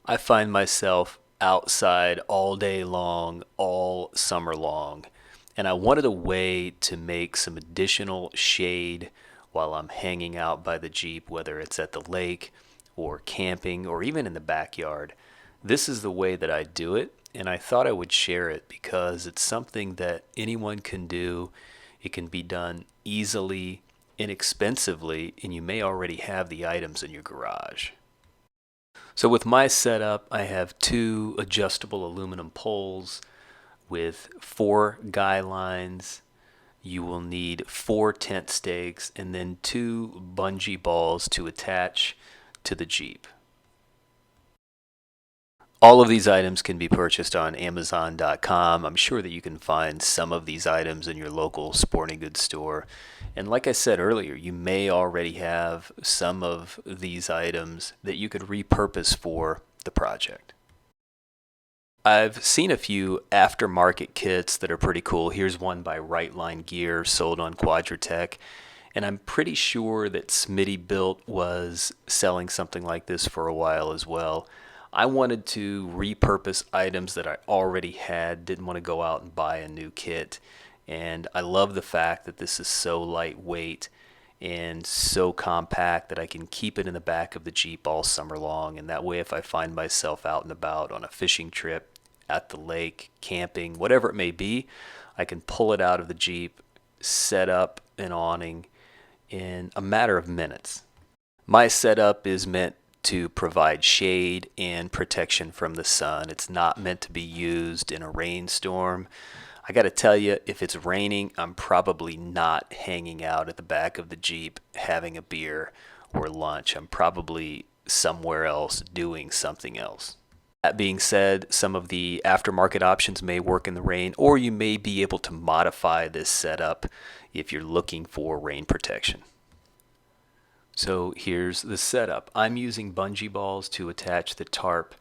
I find myself outside all day long, all summer long, and I wanted a way to make some additional shade while I'm hanging out by the Jeep, whether it's at the lake or camping or even in the backyard. This is the way that I do it, and I thought I would share it because it's something that anyone can do. It can be done easily, inexpensively, and you may already have the items in your garage. So with my setup, I have two adjustable aluminum poles with four guy lines. You will need four tent stakes and then two bungee balls to attach to the Jeep. All of these items can be purchased on Amazon.com. I'm sure that you can find some of these items in your local sporting goods store. And like I said earlier, you may already have some of these items that you could repurpose for the project. I've seen a few aftermarket kits that are pretty cool. Here's one by Right Line Gear, sold on Quadratech. And I'm pretty sure that Smitty Built was selling something like this for a while as well. I wanted to repurpose items that I already had, didn't want to go out and buy a new kit. And I love the fact that this is so lightweight and so compact that I can keep it in the back of the Jeep all summer long. And that way, if I find myself out and about on a fishing trip, at the lake, camping, whatever it may be, I can pull it out of the Jeep, set up an awning in a matter of minutes. My setup is meant to provide shade and protection from the sun. It's not meant to be used in a rainstorm. I got to tell you, if it's raining, I'm probably not hanging out at the back of the Jeep having a beer or lunch. I'm probably somewhere else doing something else. That being said, some of the aftermarket options may work in the rain, or you may be able to modify this setup if you're looking for rain protection. So here's the setup. I'm using bungee balls to attach the tarp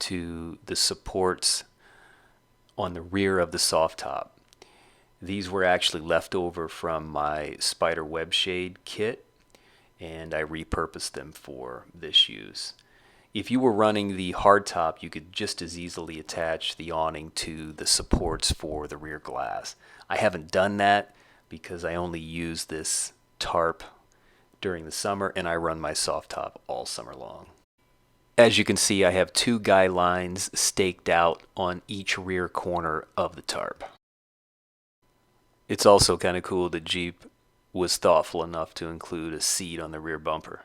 to the supports on the rear of the soft top. These were actually left over from my spider web shade kit, and I repurposed them for this use. If you were running the hardtop, you could just as easily attach the awning to the supports for the rear glass. I haven't done that because I only use this tarp during the summer and I run my soft top all summer long. As you can see, I have two guy lines staked out on each rear corner of the tarp. It's also kind of cool that Jeep was thoughtful enough to include a seat on the rear bumper.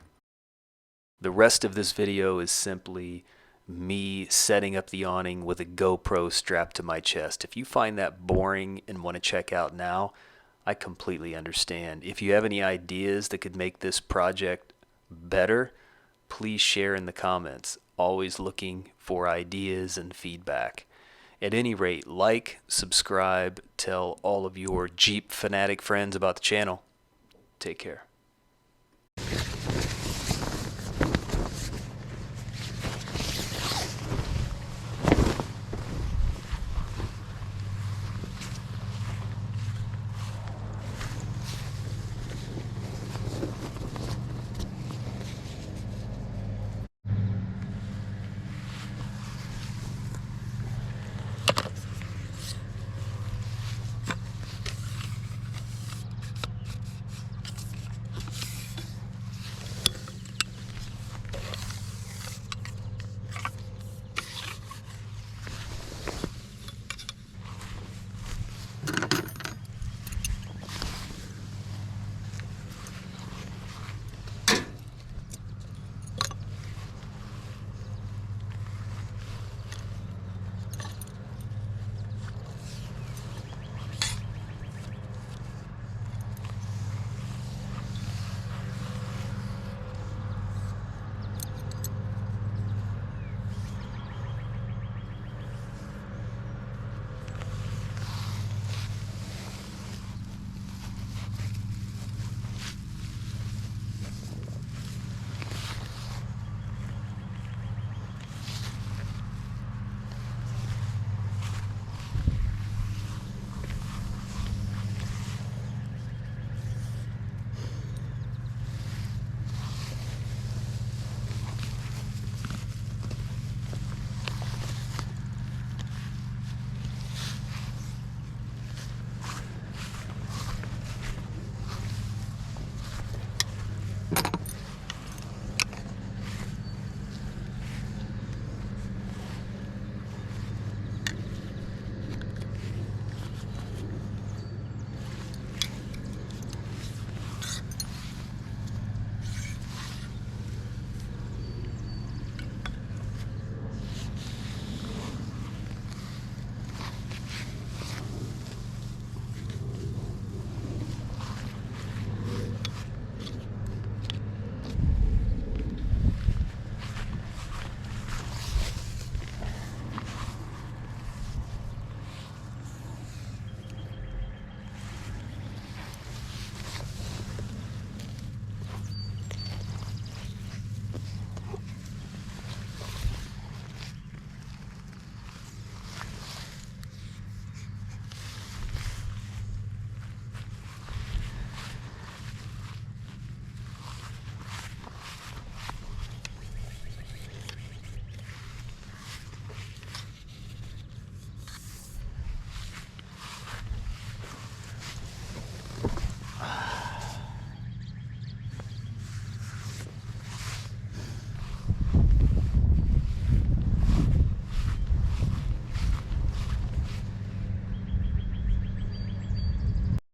The rest of this video is simply me setting up the awning with a GoPro strapped to my chest. If you find that boring and want to check out now, I completely understand. If you have any ideas that could make this project better, please share in the comments. Always looking for ideas and feedback. At any rate, like, subscribe, tell all of your Jeep fanatic friends about the channel. Take care.